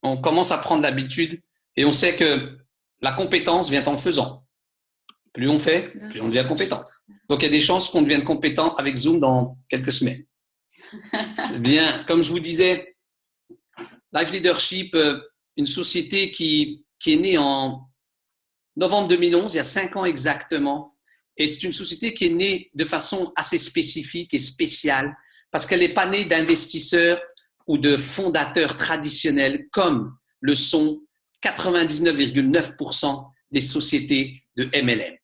on commence à prendre l'habitude et on sait que la compétence vient en faisant. Plus on fait, plus on devient compétent. Donc, il y a des chances qu'on devienne compétent avec Zoom dans quelques semaines. Bien, comme je vous disais, Life Leadership, une société qui est née en novembre 2011, il y a 5 ans exactement. Et c'est une société qui est née de façon assez spécifique et spéciale parce qu'elle n'est pas née d'investisseurs ou de fondateurs traditionnels comme le sont 99,9% des sociétés de MLM.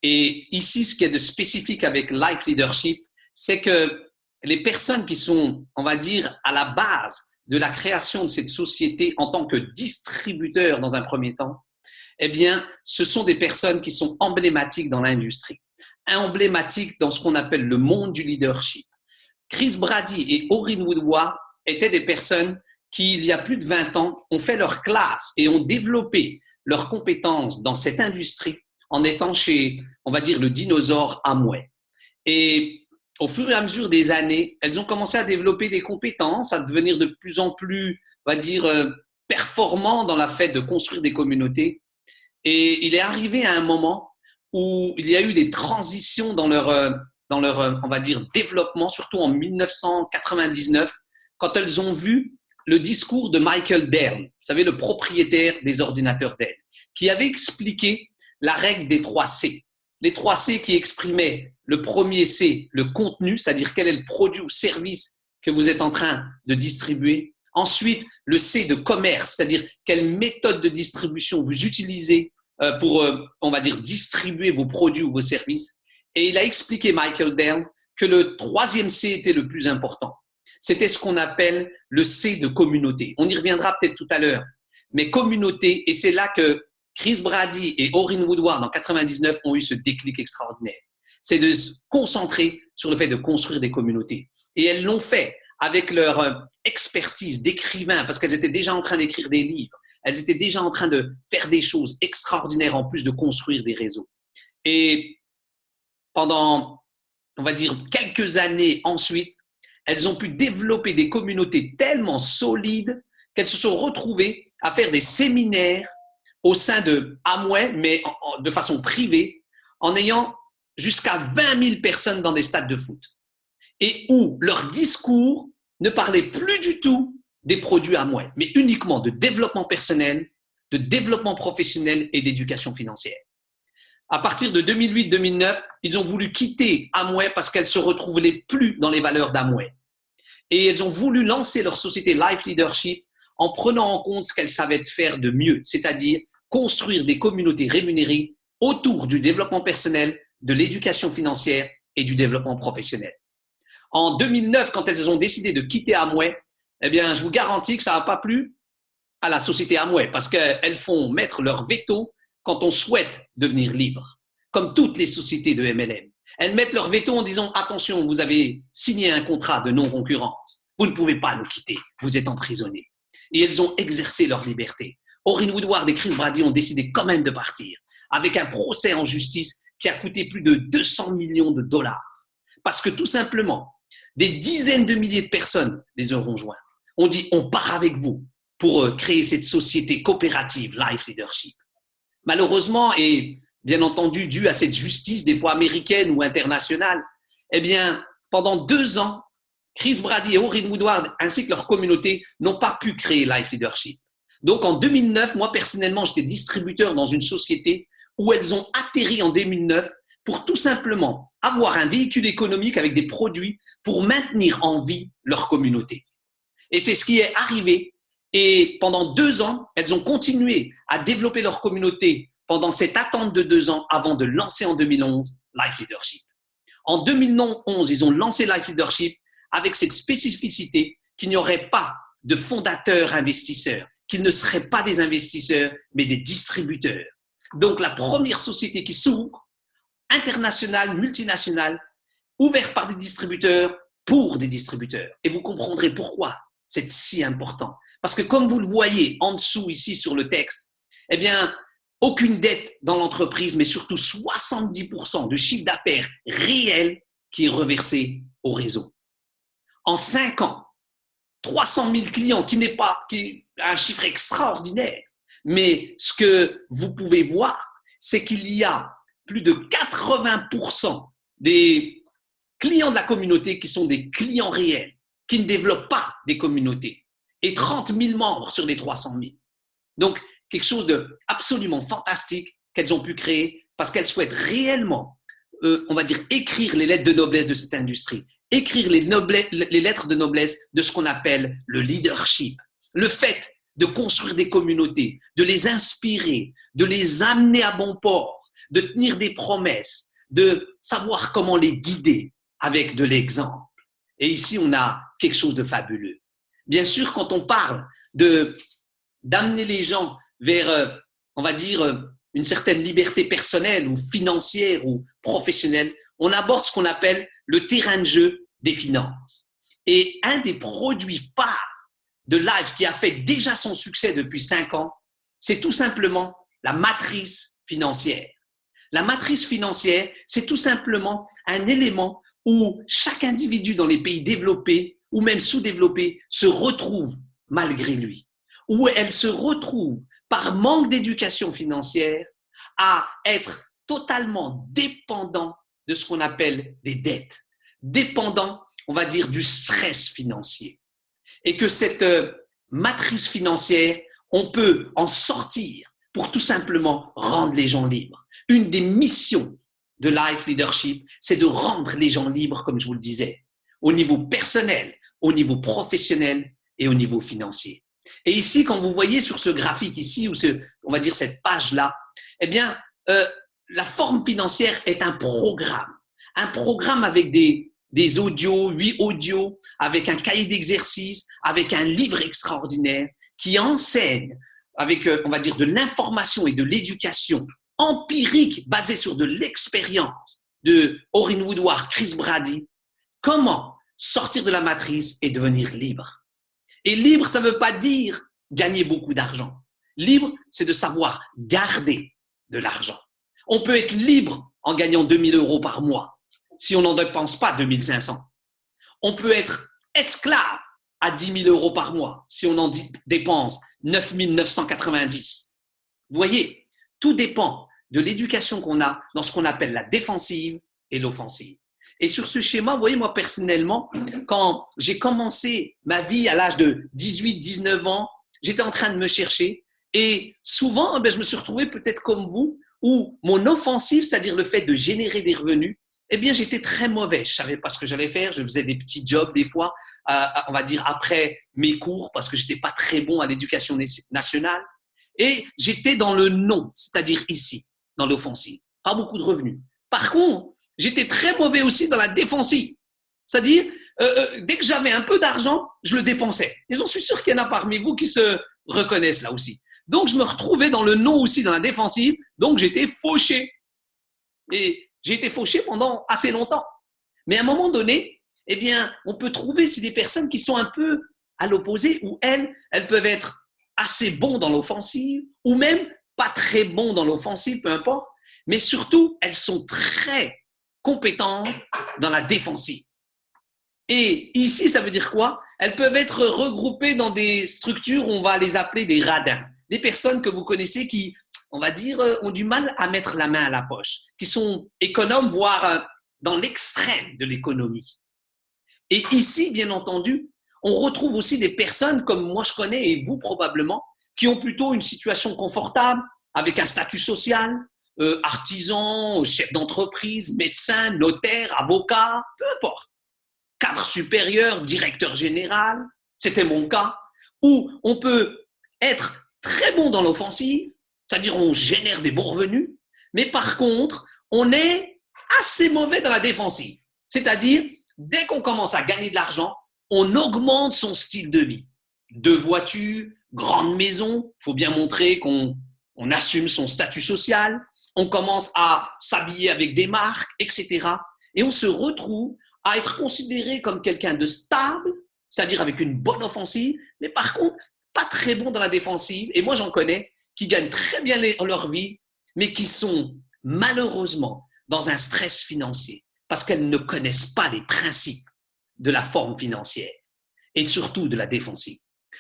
Et ici, ce qui est de spécifique avec Life Leadership, c'est que les personnes qui sont, on va dire, à la base de la création de cette société en tant que distributeurs dans un premier temps, eh bien, ce sont des personnes qui sont emblématiques dans l'industrie, emblématiques dans ce qu'on appelle le monde du leadership. Chris Brady et Orrin Woodward étaient des personnes qui, il y a plus de 20 ans, ont fait leur classe et ont développé leurs compétences dans cette industrie en étant chez, on va dire, le dinosaure Amway. Et au fur et à mesure des années, elles ont commencé à développer des compétences, à devenir de plus en plus, on va dire, performants dans la fait de construire des communautés. Et il est arrivé à un moment où il y a eu des transitions dans leur, on va dire, développement, surtout en 1999, quand elles ont vu le discours de Michael Dell, vous savez, le propriétaire des ordinateurs Dell, qui avait expliqué la règle des 3 C. Les 3 C qui exprimaient le premier C, le contenu, c'est-à-dire quel est le produit ou service que vous êtes en train de distribuer. Ensuite, le C de commerce, c'est-à-dire quelle méthode de distribution vous utilisez pour, on va dire, distribuer vos produits ou vos services. Et il a expliqué, Michael Dell, que le 3e C était le plus important. C'était ce qu'on appelle le C de communauté. On y reviendra peut-être tout à l'heure. Mais communauté, et c'est là que Chris Brady et Orrin Woodward en 99 ont eu ce déclic extraordinaire. C'est de se concentrer sur le fait de construire des communautés. Et elles l'ont fait avec leur expertise d'écrivain, parce qu'elles étaient déjà en train d'écrire des livres. Elles étaient déjà en train de faire des choses extraordinaires en plus de construire des réseaux. Et pendant, on va dire, quelques années ensuite, elles ont pu développer des communautés tellement solides qu'elles se sont retrouvées à faire des séminaires au sein de Amway, mais de façon privée, en ayant jusqu'à 20 000 personnes dans des stades de foot. Et où leur discours ne parlait plus du tout des produits Amway, mais uniquement de développement personnel, de développement professionnel et d'éducation financière. À partir de 2008-2009, ils ont voulu quitter Amway parce qu'elles ne se retrouvaient plus dans les valeurs d'Amway. Et elles ont voulu lancer leur société Life Leadership en prenant en compte ce qu'elles savaient faire de mieux, c'est-à-dire construire des communautés rémunérées autour du développement personnel, de l'éducation financière et du développement professionnel. En 2009, quand elles ont décidé de quitter Amway, eh bien, je vous garantis que ça n'a pas plu à la société Amway parce qu'elles font mettre leur veto quand on souhaite devenir libre, comme toutes les sociétés de MLM. Elles mettent leur veto en disant « Attention, vous avez signé un contrat de non-concurrence. Vous ne pouvez pas nous quitter. Vous êtes emprisonnés. » Et elles ont exercé leur liberté. Orrin Woodward et Chris Brady ont décidé quand même de partir avec un procès en justice qui a coûté plus de 200 millions de dollars. Parce que tout simplement, des dizaines de milliers de personnes les ont rejoints. On dit « On part avec vous pour créer cette société coopérative Life Leadership. » Malheureusement, et bien entendu dû à cette justice, des fois américaine ou internationale, eh bien, pendant 2 ans, Chris Brady et Orrin Woodward, ainsi que leur communauté, n'ont pas pu créer Life Leadership. Donc, en 2009, moi, personnellement, j'étais distributeur dans une société où elles ont atterri en 2009 pour tout simplement avoir un véhicule économique avec des produits pour maintenir en vie leur communauté. Et c'est ce qui est arrivé. Et pendant 2 ans, elles ont continué à développer leur communauté pendant cette attente de 2 ans avant de lancer en 2011 Life Leadership. En 2011, ils ont lancé Life Leadership avec cette spécificité qu'il n'y aurait pas de fondateurs investisseurs, qu'ils ne seraient pas des investisseurs, mais des distributeurs. Donc, la première société qui s'ouvre, internationale, multinationale, ouverte par des distributeurs pour des distributeurs. Et vous comprendrez pourquoi c'est si important. Parce que comme vous le voyez en dessous ici sur le texte, eh bien, aucune dette dans l'entreprise, mais surtout 70% de chiffre d'affaires réel qui est reversé au réseau. En 5 ans, 300 000 clients, qui n'est pas un chiffre extraordinaire. Mais ce que vous pouvez voir, c'est qu'il y a plus de 80% des clients de la communauté qui sont des clients réels, qui ne développent pas des communautés, et 30 000 membres sur les 300 000. Donc, quelque chose d'absolument fantastique qu'elles ont pu créer parce qu'elles souhaitent réellement, on va dire, écrire les lettres de noblesse de cette industrie, écrire les lettres de noblesse de ce qu'on appelle le leadership. Le fait de construire des communautés, de les inspirer, de les amener à bon port, de tenir des promesses, de savoir comment les guider avec de l'exemple. Et ici, on a quelque chose de fabuleux. Bien sûr, quand on parle d'amener les gens vers, on va dire, une certaine liberté personnelle ou financière ou professionnelle, on aborde ce qu'on appelle le terrain de jeu des finances. Et un des produits phares de Live qui a fait déjà son succès depuis 5 ans, c'est tout simplement la matrice financière. La matrice financière, c'est tout simplement un élément où chaque individu dans les pays développés ou même sous-développés se retrouve malgré lui, où elle se retrouve par manque d'éducation financière à être totalement dépendant de ce qu'on appelle des dettes, dépendant, on va dire, du stress financier. Et que cette matrice financière, on peut en sortir pour tout simplement rendre les gens libres. Une des missions de Life Leadership, c'est de rendre les gens libres, comme je vous le disais, au niveau personnel, au niveau professionnel et au niveau financier. Et ici, quand vous voyez sur ce graphique ici, ou on va dire cette page-là, eh bien, la forme financière est un programme avec des audios, 8 audios, avec un cahier d'exercice, avec un livre extraordinaire qui enseigne avec, on va dire, de l'information et de l'éducation empirique basée sur de l'expérience de Orrin Woodward, Chris Brady, comment sortir de la matrice et devenir libre. Et libre, ça ne veut pas dire gagner beaucoup d'argent. Libre, c'est de savoir garder de l'argent. On peut être libre en gagnant 2 000 € par mois si on n'en dépense pas 2 500. On peut être esclave à 10 000 € par mois si on en dépense 9 990. Vous voyez, tout dépend de l'éducation qu'on a dans ce qu'on appelle la défensive et l'offensive. Et sur ce schéma, vous voyez, moi personnellement, quand j'ai commencé ma vie à l'âge de 18-19 ans, j'étais en train de me chercher et souvent, je me suis retrouvé peut-être comme vous, où mon offensive, c'est-à-dire le fait de générer des revenus, eh bien, j'étais très mauvais. Je ne savais pas ce que j'allais faire. Je faisais des petits jobs des fois, on va dire après mes cours, parce que je n'étais pas très bon à l'éducation nationale. Et j'étais dans le non, c'est-à-dire ici, dans l'offensive. Pas beaucoup de revenus. Par contre, j'étais très mauvais aussi dans la défensive. C'est-à-dire, dès que j'avais un peu d'argent, je le dépensais. Et j'en suis sûr qu'il y en a parmi vous qui se reconnaissent là aussi. Donc, je me retrouvais dans le non aussi, dans la défensive. Donc, j'étais fauché. Et j'ai été fauché pendant assez longtemps. Mais à un moment donné, eh bien, on peut trouver des personnes qui sont un peu à l'opposé, où elles peuvent être assez bons dans l'offensive, ou même pas très bons dans l'offensive, peu importe. Mais surtout, elles sont très compétentes dans la défensive. Et ici, ça veut dire quoi? Elles peuvent être regroupées dans des structures, on va les appeler des radins. Des personnes que vous connaissez qui, on va dire, ont du mal à mettre la main à la poche, qui sont économes, voire dans l'extrême de l'économie. Et ici, bien entendu, on retrouve aussi des personnes comme moi je connais et vous probablement, qui ont plutôt une situation confortable, avec un statut social, artisan, chef d'entreprise, médecin, notaire, avocat, peu importe. Cadre supérieur, directeur général, c'était mon cas, où on peut être très bon dans l'offensive, c'est-à-dire on génère des bons revenus, mais par contre, on est assez mauvais dans la défensive. C'est-à-dire, dès qu'on commence à gagner de l'argent, on augmente son style de vie. 2 voitures, grande maison, il faut bien montrer qu'on assume son statut social, on commence à s'habiller avec des marques, etc. Et on se retrouve à être considéré comme quelqu'un de stable, c'est-à-dire avec une bonne offensive, mais par contre, pas très bon dans la défensive. Et moi, j'en connais qui gagnent très bien leur vie, mais qui sont malheureusement dans un stress financier parce qu'elles ne connaissent pas les principes de la forme financière. et surtout de la défensive.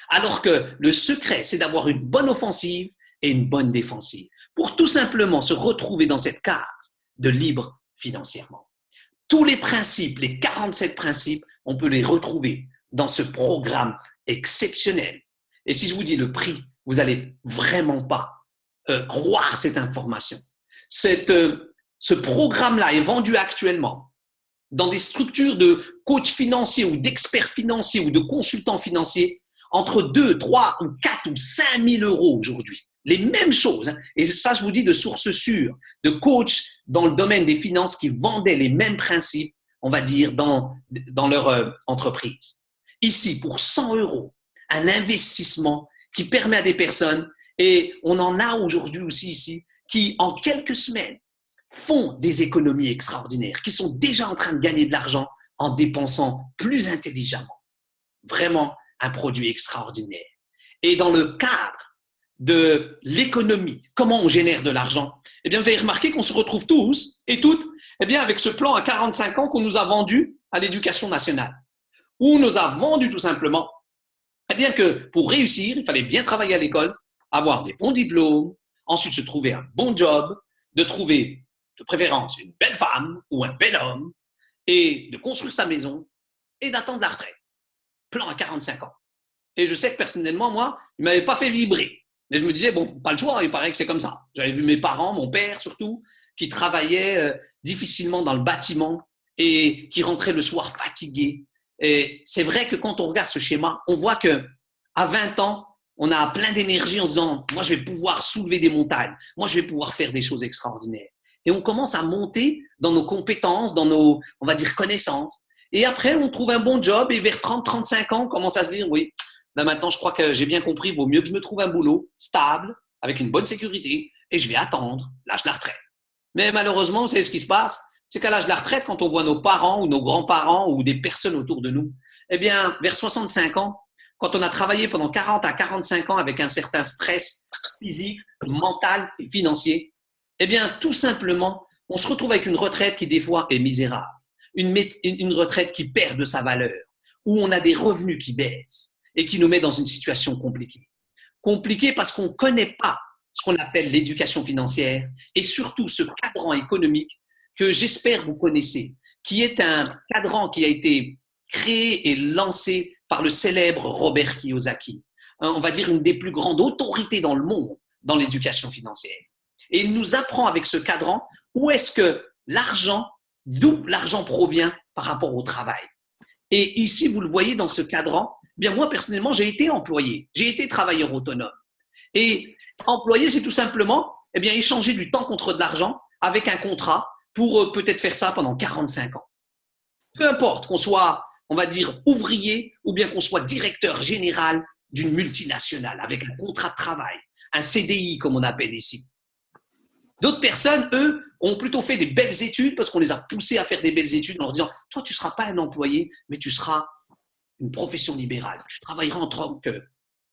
Alors que le secret, c'est d'avoir une bonne offensive et une bonne défensive pour tout simplement se retrouver dans cette case de libre financièrement. Tous les principes, les 47 principes, on peut les retrouver dans ce programme exceptionnel. Et si je vous dis le prix, vous n'allez vraiment pas croire cette information. Ce programme-là est vendu actuellement dans des structures de coach financiers ou d'experts financiers ou de consultants financiers entre 2, 3 ou 4 ou 5 000 euros aujourd'hui. Les mêmes choses. Et ça, je vous dis de sources sûres, de coachs dans le domaine des finances qui vendaient les mêmes principes, on va dire, dans leur entreprise. Ici, pour 100 euros, un investissement qui permet à des personnes, et on en a aujourd'hui aussi ici, qui en quelques semaines font des économies extraordinaires, qui sont déjà en train de gagner de l'argent en dépensant plus intelligemment. Vraiment un produit extraordinaire. Et dans le cadre de l'économie, comment on génère de l'argent, eh bien, vous avez remarqué qu'on se retrouve tous et toutes eh bien, avec ce plan à 45 ans qu'on nous a vendu à l'éducation nationale, où on nous a vendu tout simplement eh bien, que pour réussir, il fallait bien travailler à l'école, avoir des bons diplômes, ensuite se trouver un bon job, de trouver de préférence une belle femme ou un bel homme et de construire sa maison et d'attendre la retraite. Plan à 45 ans. Et je sais que personnellement, moi, il ne m'avait pas fait vibrer. Mais je me disais, bon, pas le choix, il paraît que c'est comme ça. J'avais vu mes parents, mon père surtout, qui travaillaient difficilement dans le bâtiment et qui rentraient le soir fatigués. Et c'est vrai que quand on regarde ce schéma, on voit qu'à 20 ans, on a plein d'énergie en se disant, moi, je vais pouvoir soulever des montagnes. Moi, je vais pouvoir faire des choses extraordinaires. Et on commence à monter dans nos compétences, dans nos, on va dire, connaissances. Et après, on trouve un bon job et vers 30-35 ans, on commence à se dire, oui, là maintenant, je crois que j'ai bien compris, il vaut mieux que je me trouve un boulot stable, avec une bonne sécurité, et je vais attendre l'âge de la retraite. Mais malheureusement, c'est ce qui se passe, c'est qu'à l'âge de la retraite, quand on voit nos parents ou nos grands-parents ou des personnes autour de nous, eh bien, vers 65 ans, quand on a travaillé pendant 40 à 45 ans avec un certain stress physique, mental et financier, eh bien, tout simplement, on se retrouve avec une retraite qui, des fois, est misérable. Une retraite qui perd de sa valeur, où on a des revenus qui baissent et qui nous met dans une situation compliquée. Compliquée parce qu'on ne connaît pas ce qu'on appelle l'éducation financière et surtout ce cadran économique que j'espère vous connaissez, qui est un cadran qui a été créé et lancé par le célèbre Robert Kiyosaki, on va dire une des plus grandes autorités dans le monde dans l'éducation financière. Et il nous apprend avec ce cadran où est-ce que d'où l'argent provient par rapport au travail. Et ici, vous le voyez dans ce cadran, bien moi personnellement, j'ai été employé, j'ai été travailleur autonome. Et employé, c'est tout simplement eh bien, échanger du temps contre de l'argent avec un contrat pour peut-être faire ça pendant 45 ans. Peu importe qu'on soit, on va dire, ouvrier ou bien qu'on soit directeur général d'une multinationale avec un contrat de travail, un CDI comme on appelle ici. D'autres personnes, eux, ont plutôt fait des belles études parce qu'on les a poussés à faire des belles études en leur disant « Toi, tu ne seras pas un employé, mais tu seras une profession libérale. Tu travailleras en tant que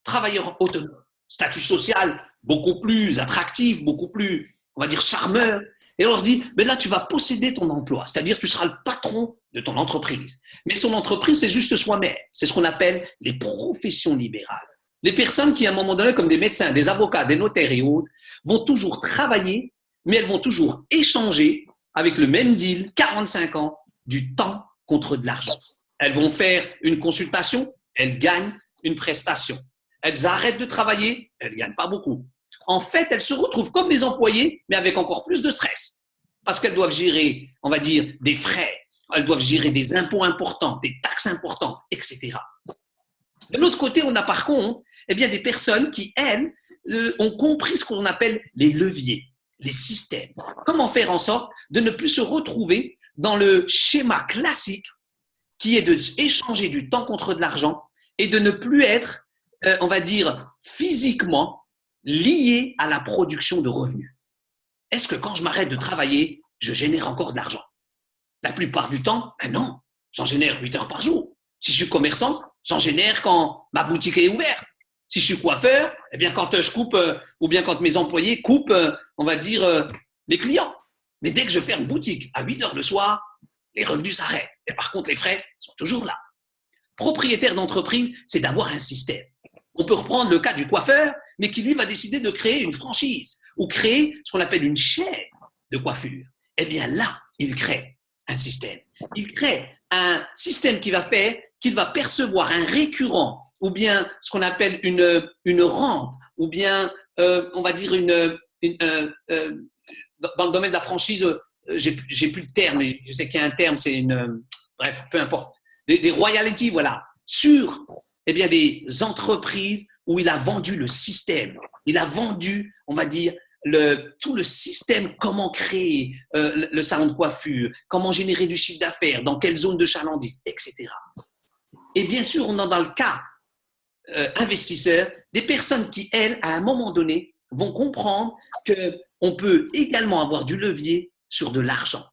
travailleur autonome. Statut social beaucoup plus attractif, beaucoup plus, on va dire, charmeur. » Et on leur dit « Mais là, tu vas posséder ton emploi, c'est-à-dire tu seras le patron de ton entreprise. » Mais son entreprise, c'est juste soi-même. C'est ce qu'on appelle les professions libérales. Les personnes qui, à un moment donné, comme des médecins, des avocats, des notaires et autres, vont toujours travailler, mais elles vont toujours échanger avec le même deal, 45 ans, du temps contre de l'argent. Elles vont faire une consultation, elles gagnent une prestation. Elles arrêtent de travailler, elles ne gagnent pas beaucoup. En fait, elles se retrouvent comme des employés, mais avec encore plus de stress. Parce qu'elles doivent gérer, on va dire, des frais, elles doivent gérer des impôts importants, des taxes importantes, etc. De l'autre côté, on a par contre eh bien, des personnes qui, elles, ont compris ce qu'on appelle les leviers, les systèmes. Comment faire en sorte de ne plus se retrouver dans le schéma classique qui est d'échanger du temps contre de l'argent et de ne plus être, on va dire, physiquement lié à la production de revenus. Est-ce que quand je m'arrête de travailler, je génère encore de l'argent? La plupart du temps, ben non, j'en génère 8 heures par jour. Si je suis commerçant, j'en génère quand ma boutique est ouverte. Si je suis coiffeur, eh bien quand je coupe, ou bien quand mes employés coupent, on va dire, les clients. Mais dès que je ferme boutique à 8 heures le soir, les revenus s'arrêtent. Et par contre, les frais sont toujours là. propriétaire d'entreprise, c'est d'avoir un système. On peut reprendre le cas du coiffeur, mais qui lui va décider de créer une franchise ou créer ce qu'on appelle une chaîne de coiffure. Eh bien là, il crée un système. Il crée un système qui va faire qu'il va percevoir un récurrent ou bien ce qu'on appelle une rente ou bien, on va dire, dans le domaine de la franchise, j'ai plus le terme, mais je sais qu'il y a un terme, c'est bref, peu importe, des royalties, voilà, sur eh bien, des entreprises où il a vendu le système. Il a vendu, on va dire, tout le système, comment créer le salon de coiffure, comment générer du chiffre d'affaires, dans quelle zone de chalandise, etc. Et bien sûr, on a dans le cas investisseurs, des personnes qui, elles, à un moment donné, vont comprendre qu'on peut également avoir du levier sur de l'argent,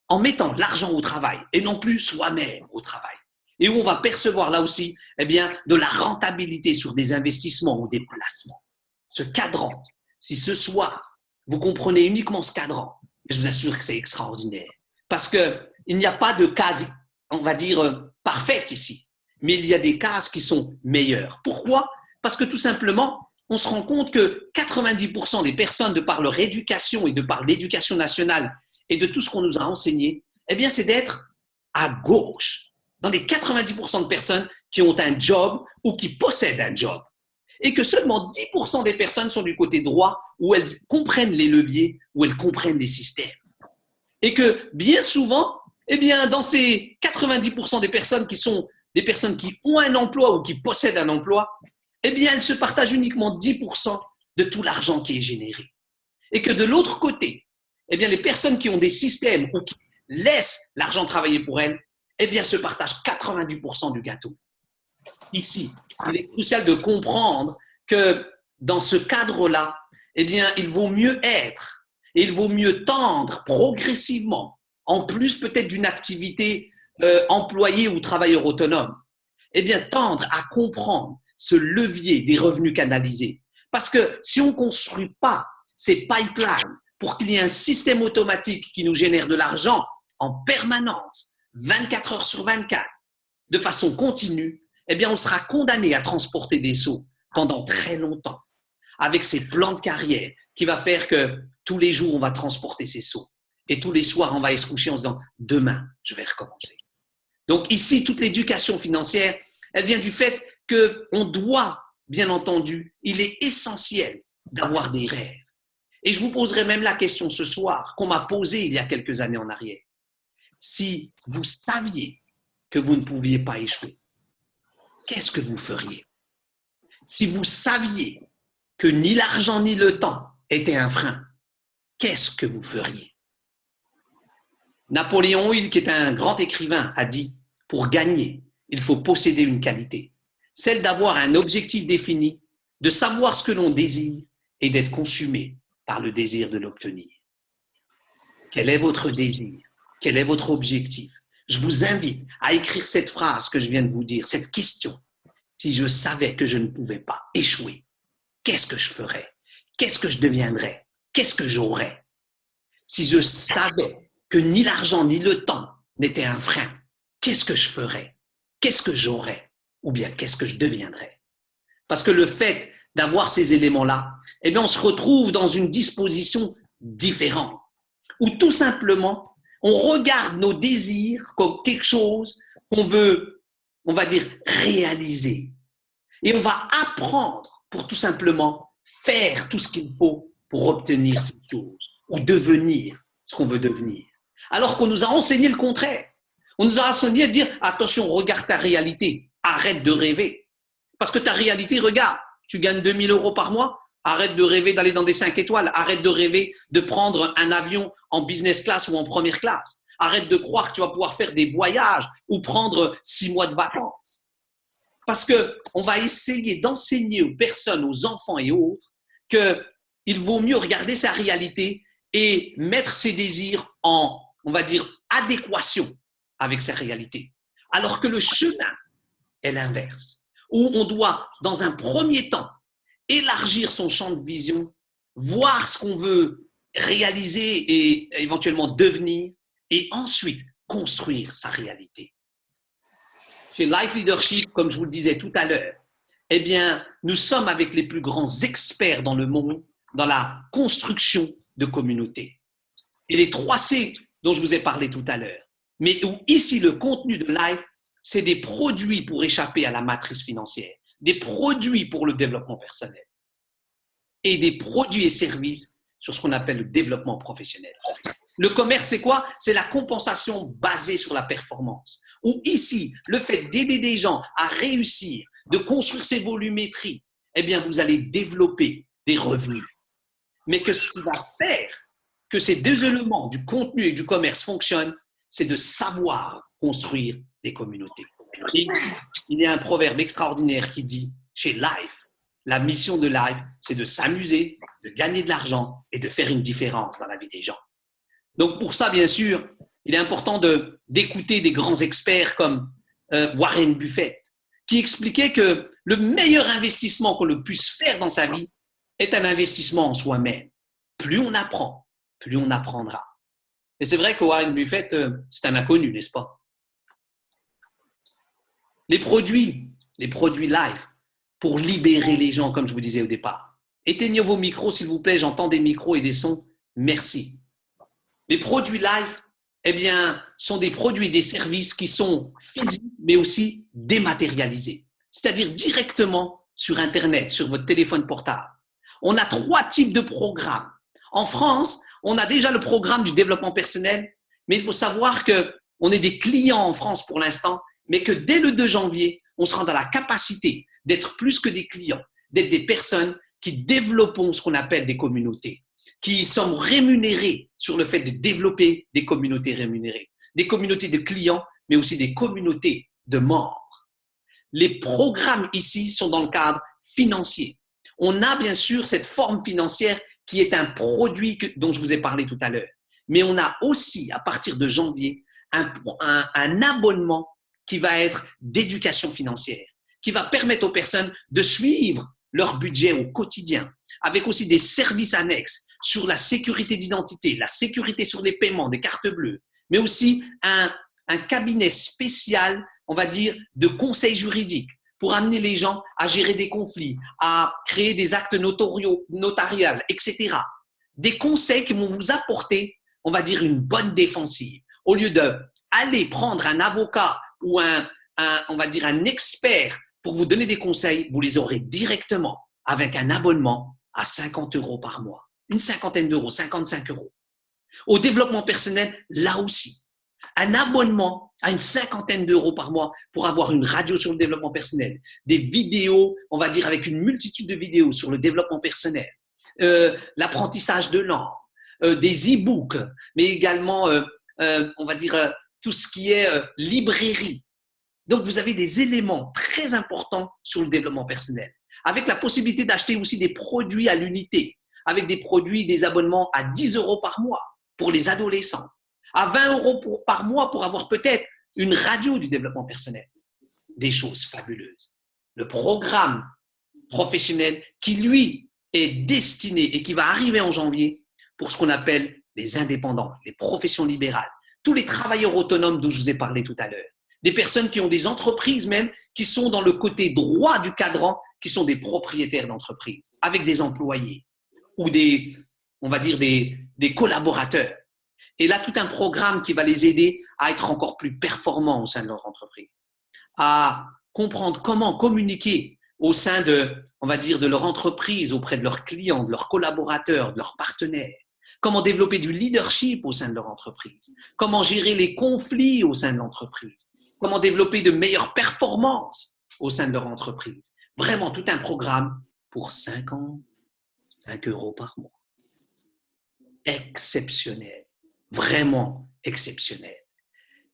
en mettant l'argent au travail et non plus soi-même au travail. Et où on va percevoir là aussi eh bien, de la rentabilité sur des investissements ou des placements. Ce cadran, si ce soir, vous comprenez uniquement ce cadran, je vous assure que c'est extraordinaire. Parce qu'il n'y a pas de case, on va dire, parfaite ici. Mais il y a des cases qui sont meilleures. Pourquoi? Parce que tout simplement, on se rend compte que 90% des personnes, de par leur éducation et de par l'éducation nationale et de tout ce qu'on nous a enseigné, eh bien, c'est d'être à gauche. Dans les 90% de personnes qui ont un job ou qui possèdent un job. Et que seulement 10% des personnes sont du côté droit où elles comprennent les leviers, où elles comprennent les systèmes. Et que bien souvent, eh bien, dans ces 90% des personnes qui sont des personnes qui ont un emploi ou qui possèdent un emploi, eh bien, elles se partagent uniquement 10% de tout l'argent qui est généré. Et que de l'autre côté, eh bien, les personnes qui ont des systèmes ou qui laissent l'argent travailler pour elles, eh bien, se partagent 90% du gâteau. Ici, il est crucial de comprendre que dans ce cadre-là, eh bien, il vaut mieux être et il vaut mieux tendre progressivement, en plus peut-être d'une activité employé ou travailleur autonome, eh bien, tendre à comprendre ce levier des revenus canalisés. Parce que si on ne construit pas ces pipelines pour qu'il y ait un système automatique qui nous génère de l'argent en permanence, 24 heures sur 24, de façon continue, eh bien, on sera condamné à transporter des seaux pendant très longtemps, avec ces plans de carrière qui va faire que tous les jours, on va transporter ces seaux. Et tous les soirs, on va se coucher en se disant « demain, je vais recommencer ». Donc ici, toute l'éducation financière, elle vient du fait qu'on doit, bien entendu, il est essentiel d'avoir des rêves. Et je vous poserai même la question ce soir, qu'on m'a posée il y a quelques années en arrière. Si vous saviez que vous ne pouviez pas échouer, qu'est-ce que vous feriez? Si vous saviez que ni l'argent ni le temps étaient un frein, qu'est-ce que vous feriez? Napoléon Hill, qui est un grand écrivain, a dit « Pour gagner, il faut posséder une qualité, celle d'avoir un objectif défini, de savoir ce que l'on désire et d'être consumé par le désir de l'obtenir. » Quel est votre désir? Quel est votre objectif? Je vous invite à écrire cette phrase que je viens de vous dire, cette question. Si je savais que je ne pouvais pas échouer, qu'est-ce que je ferais? Qu'est-ce que je deviendrais? Qu'est-ce que j'aurais? Si je savais que ni l'argent ni le temps n'étaient un frein, qu'est-ce que je ferais? Qu'est-ce que j'aurais? Ou bien qu'est-ce que je deviendrais? Parce que le fait d'avoir ces éléments-là, eh bien, on se retrouve dans une disposition différente, où tout simplement, on regarde nos désirs comme quelque chose qu'on veut, on va dire, réaliser. Et on va apprendre pour tout simplement faire tout ce qu'il faut pour obtenir cette chose ou devenir ce qu'on veut devenir. Alors qu'on nous a enseigné le contraire. On nous a enseigné de dire « Attention, regarde ta réalité, arrête de rêver. » Parce que ta réalité, regarde, tu gagnes 2 000 € par mois, arrête de rêver d'aller dans des 5 étoiles, arrête de rêver de prendre un avion en business class ou en première classe. Arrête de croire que tu vas pouvoir faire des voyages ou prendre 6 mois de vacances. Parce qu'on va essayer d'enseigner aux personnes, aux enfants et autres, qu'il vaut mieux regarder sa réalité et mettre ses désirs en, on va dire, adéquation avec sa réalité. Alors que le chemin est l'inverse, où on doit, dans un premier temps, élargir son champ de vision, voir ce qu'on veut réaliser et éventuellement devenir, et ensuite construire sa réalité. chez Life Leadership, comme je vous le disais tout à l'heure, eh bien, nous sommes avec les plus grands experts dans le monde dans la construction de communautés. Et les 3C dont je vous ai parlé tout à l'heure. Mais où ici, le contenu de Life, c'est des produits pour échapper à la matrice financière, des produits pour le développement personnel et des produits et services sur ce qu'on appelle le développement professionnel. Le commerce, c'est quoi? C'est la compensation basée sur la performance. Ou ici, le fait d'aider des gens à réussir, de construire ces volumétries, eh bien, vous allez développer des revenus. Mais que ce qui va faire que ces deux éléments du contenu et du commerce fonctionnent, c'est de savoir construire des communautés. Et il y a un proverbe extraordinaire qui dit, chez Life, la mission de Life, c'est de s'amuser, de gagner de l'argent et de faire une différence dans la vie des gens. Donc pour ça, bien sûr, il est important d'écouter des grands experts comme Warren Buffett, qui expliquait que le meilleur investissement qu'on puisse faire dans sa vie est un investissement en soi-même. Plus on apprend, plus on apprendra. Et c'est vrai que Warren Buffett, c'est un inconnu, n'est-ce pas? Les produits live, pour libérer les gens, comme je vous disais au départ. Éteignez vos micros, s'il vous plaît, j'entends des micros et des sons. Merci. Les produits live, eh bien, sont des produits et des services qui sont physiques, mais aussi dématérialisés. C'est-à-dire directement sur Internet, sur votre téléphone portable. On a 3 types de programmes. En France, on a déjà le programme du développement personnel, mais il faut savoir qu'on est des clients en France pour l'instant, mais que dès le 2 janvier, on sera dans la capacité d'être plus que des clients, d'être des personnes qui développons ce qu'on appelle des communautés, qui sont rémunérées sur le fait de développer des communautés rémunérées, des communautés de clients, mais aussi des communautés de membres. Les programmes ici sont dans le cadre financier. On a bien sûr cette forme financière qui est un produit dont je vous ai parlé tout à l'heure. Mais on a aussi, à partir de janvier, un abonnement qui va être d'éducation financière, qui va permettre aux personnes de suivre leur budget au quotidien, avec aussi des services annexes sur la sécurité d'identité, la sécurité sur les paiements, des cartes bleues, mais aussi un cabinet spécial, on va dire, de conseil juridique pour amener les gens à gérer des conflits, à créer des actes notariales, etc. Des conseils qui vont vous apporter, on va dire, une bonne défensive. Au lieu d'aller prendre un avocat ou on va dire un expert pour vous donner des conseils, vous les aurez directement avec un abonnement à 50 € par mois. Une cinquantaine d'euros, 55 €. Au développement personnel, là aussi. Un abonnement à une cinquantaine d'euros par mois pour avoir une radio sur le développement personnel, des vidéos, on va dire avec une multitude de vidéos sur le développement personnel, l'apprentissage de langue, des e-books, mais également, on va dire, tout ce qui est librairie. Donc, vous avez des éléments très importants sur le développement personnel, avec la possibilité d'acheter aussi des produits à l'unité, avec des produits, des abonnements à 10 € par mois pour les adolescents, à 20 € par mois pour avoir peut-être une radio du développement personnel. Des choses fabuleuses. Le programme professionnel qui, lui, est destiné et qui va arriver en janvier pour ce qu'on appelle les indépendants, les professions libérales, tous les travailleurs autonomes dont je vous ai parlé tout à l'heure, des personnes qui ont des entreprises même, qui sont dans le côté droit du cadran, qui sont des propriétaires d'entreprises, avec des employés ou on va dire des collaborateurs. Et là, tout un programme qui va les aider à être encore plus performants au sein de leur entreprise, à comprendre comment communiquer au sein on va dire, de leur entreprise, auprès de leurs clients, de leurs collaborateurs, de leurs partenaires, comment développer du leadership au sein de leur entreprise, comment gérer les conflits au sein de l'entreprise, comment développer de meilleures performances au sein de leur entreprise. Vraiment, tout un programme pour 5 € par mois. Exceptionnel. Vraiment exceptionnel.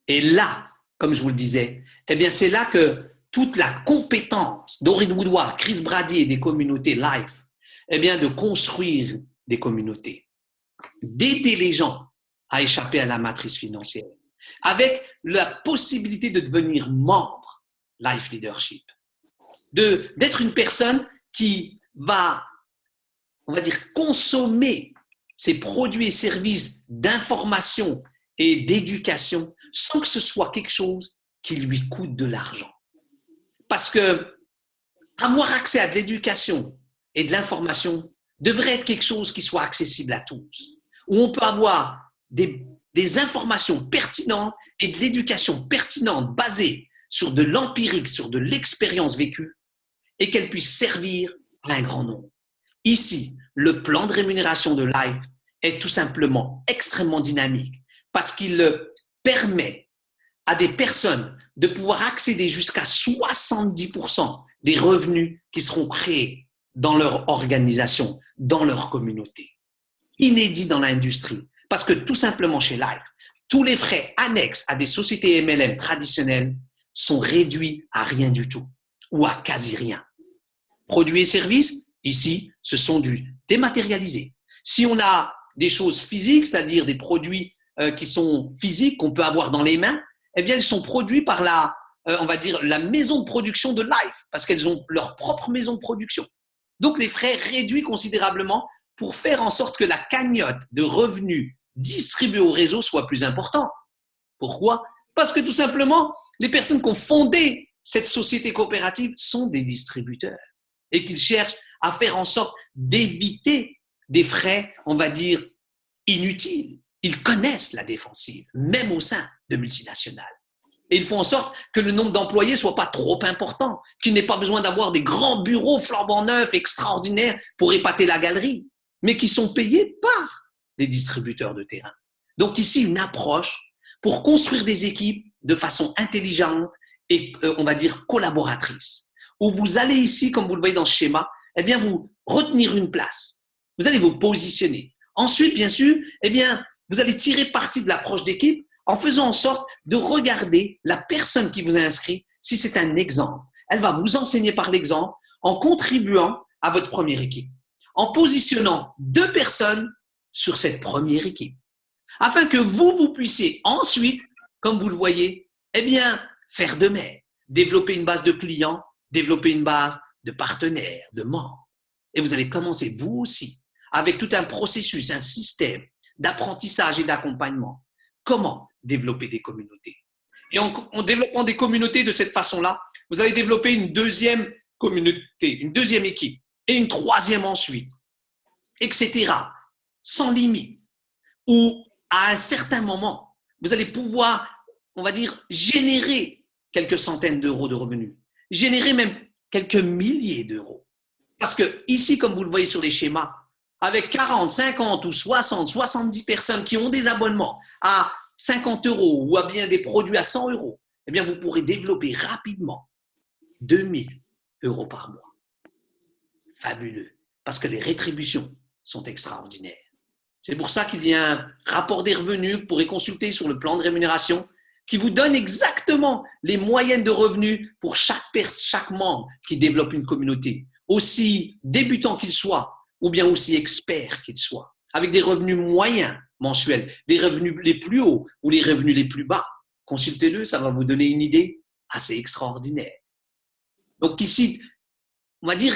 Et là, comme je vous le disais, eh bien c'est là que toute la compétence d'Orrin Woodward, Chris Brady et des communautés Life, eh bien de construire des communautés, d'aider les gens à échapper à la matrice financière, avec la possibilité de devenir membre Life Leadership, d'être une personne qui va, on va dire, consommer ces produits et services d'information et d'éducation sans que ce soit quelque chose qui lui coûte de l'argent. Parce que avoir accès à de l'éducation et de l'information devrait être quelque chose qui soit accessible à tous, où on peut avoir des informations pertinentes et de l'éducation pertinente basée sur de l'empirique, sur de l'expérience vécue, et qu'elle puisse servir à un grand nombre. Ici, le plan de rémunération de Life est tout simplement extrêmement dynamique parce qu'il permet à des personnes de pouvoir accéder jusqu'à 70% des revenus qui seront créés dans leur organisation, dans leur communauté. Inédit dans l'industrie, parce que tout simplement chez Life, tous les frais annexes à des sociétés MLM traditionnelles sont réduits à rien du tout ou à quasi rien. Produits et services, ici, ce sont du dématérialisé. Si on a des choses physiques, c'est-à-dire des produits qui sont physiques, qu'on peut avoir dans les mains, eh bien, ils sont produits par on va dire, la maison de production de Life, parce qu'elles ont leur propre maison de production. Donc, les frais réduits considérablement pour faire en sorte que la cagnotte de revenus distribués au réseau soit plus importante. Pourquoi? Parce que tout simplement, les personnes qui ont fondé cette société coopérative sont des distributeurs et qu'ils cherchent à faire en sorte d'éviter des frais, on va dire, inutiles. Ils connaissent la défensive, même au sein de multinationales. Et ils font en sorte que le nombre d'employés ne soit pas trop important, qu'il n'ait pas besoin d'avoir des grands bureaux flambant neufs, extraordinaires pour épater la galerie, mais qui sont payés par les distributeurs de terrain. Donc ici, une approche pour construire des équipes de façon intelligente et, on va dire, collaboratrice. Où vous allez ici, comme vous le voyez dans ce schéma, eh bien, vous retenir une place. Vous allez vous positionner. Ensuite, bien sûr, eh bien, vous allez tirer parti de l'approche d'équipe en faisant en sorte de regarder la personne qui vous a inscrit si c'est un exemple. Elle va vous enseigner par l'exemple en contribuant à votre première équipe, en positionnant 2 personnes sur cette première équipe, afin que vous puissiez ensuite, comme vous le voyez, eh bien, faire de même, développer une base de clients, développer une base de partenaires, de membres. Et vous allez commencer, vous aussi, avec tout un processus, un système d'apprentissage et d'accompagnement. Comment développer des communautés? Et en développant des communautés de cette façon-là, vous allez développer une deuxième communauté, une deuxième équipe, et une troisième ensuite, etc. Sans limite. Où, à un certain moment, vous allez pouvoir, on va dire, générer quelques centaines d'euros de revenus, générer même quelques milliers d'euros. Parce que ici, comme vous le voyez sur les schémas, avec 40, 50 ou 60, 70 personnes qui ont des abonnements à 50 euros ou à bien des produits à 100 euros, eh bien, vous pourrez développer rapidement 2000 euros par mois. Fabuleux. Parce que les rétributions sont extraordinaires. C'est pour ça qu'il y a un rapport des revenus que vous pourrez consulter sur le plan de rémunération qui vous donne exactement les moyennes de revenus pour chaque membre qui développe une communauté, aussi débutant qu'il soit ou bien aussi expert qu'il soit, avec des revenus moyens mensuels, des revenus les plus hauts ou les revenus les plus bas. Consultez-le, ça va vous donner une idée assez extraordinaire. Donc ici, on va dire,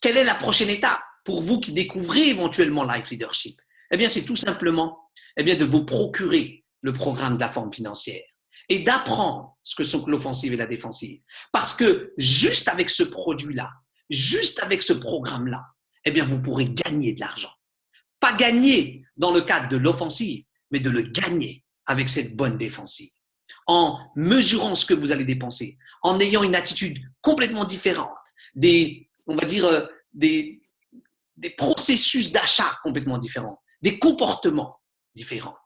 quelle est la prochaine étape pour vous qui découvrez éventuellement Life Leadership? Eh bien, c'est tout simplement de vous procurer le programme de la forme financière et d'apprendre ce que sont l'offensive et la défensive. Parce que juste avec ce produit-là, juste avec ce programme-là, eh bien, vous pourrez gagner de l'argent. Pas gagner dans le cadre de l'offensive, mais de le gagner avec cette bonne défensive. En mesurant ce que vous allez dépenser, en ayant une attitude complètement différente, on va dire, des processus d'achat complètement différents, des comportements différents.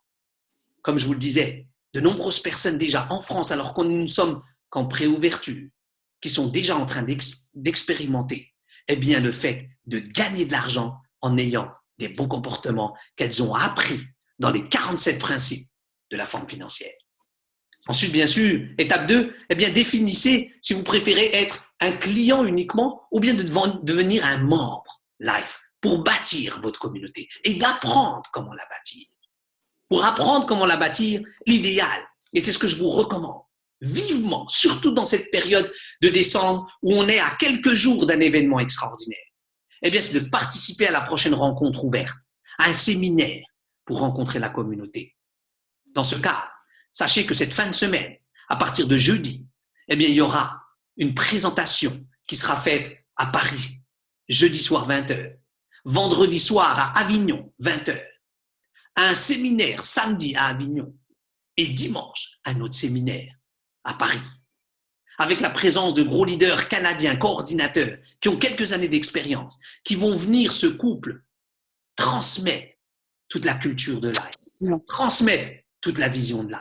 Comme je vous le disais, de nombreuses personnes déjà en France, alors que nous ne sommes qu'en préouverture, qui sont déjà en train d'expérimenter eh bien, le fait de gagner de l'argent en ayant des bons comportements qu'elles ont appris dans les 47 principes de la forme financière. Ensuite, bien sûr, étape 2, eh bien, définissez si vous préférez être un client uniquement ou bien de devenir un membre Life pour bâtir votre communauté et d'apprendre comment la bâtir. Pour apprendre comment la bâtir, l'idéal, et c'est ce que je vous recommande vivement, surtout dans cette période de décembre où on est à quelques jours d'un événement extraordinaire, eh bien, c'est de participer à la prochaine rencontre ouverte, à un séminaire pour rencontrer la communauté. Dans ce cas, sachez que cette fin de semaine, à partir de jeudi, eh bien, il y aura une présentation qui sera faite à Paris, jeudi soir 20h, vendredi soir à Avignon, 20h, un séminaire samedi à Avignon et dimanche, un autre séminaire à Paris, avec la présence de gros leaders canadiens, coordinateurs, qui ont quelques années d'expérience, qui vont venir, ce couple, transmettre toute la culture de live, transmettre toute la vision de live.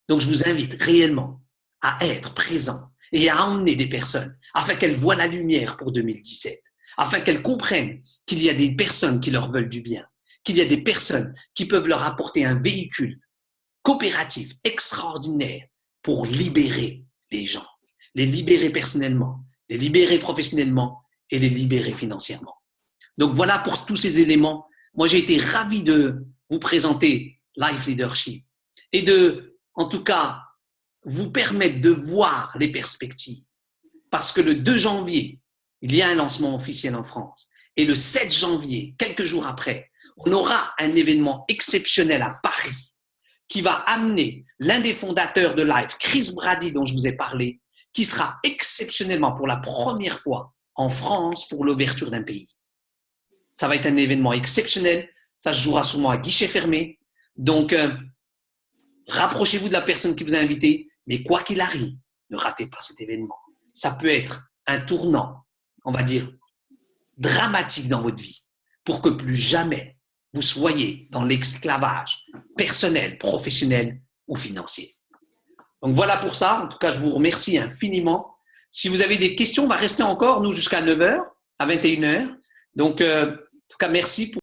Donc, je vous invite réellement à être présent et à emmener des personnes afin qu'elles voient la lumière pour 2017, afin qu'elles comprennent qu'il y a des personnes qui leur veulent du bien, qu'il y a des personnes qui peuvent leur apporter un véhicule coopératif extraordinaire pour libérer les gens, les libérer personnellement, les libérer professionnellement et les libérer financièrement. Donc voilà pour tous ces éléments. Moi, j'ai été ravi de vous présenter Life Leadership et de, en tout cas, vous permettre de voir les perspectives. Parce que le 2 janvier, il y a un lancement officiel en France. Et le 7 janvier, quelques jours après, on aura un événement exceptionnel à Paris qui va amener l'un des fondateurs de Life, Chris Brady, dont je vous ai parlé, qui sera exceptionnellement pour la première fois en France pour l'ouverture d'un pays. Ça va être un événement exceptionnel. Ça se jouera souvent à guichet fermé. Donc, rapprochez-vous de la personne qui vous a invité. Mais quoi qu'il arrive, ne ratez pas cet événement. Ça peut être un tournant, on va dire, dramatique dans votre vie pour que plus jamais vous soyez dans l'esclavage personnel, professionnel ou financier. Donc, voilà pour ça. En tout cas, je vous remercie infiniment. Si vous avez des questions, on va rester encore, nous, jusqu'à 9h, à 21h. Donc, en tout cas, merci pour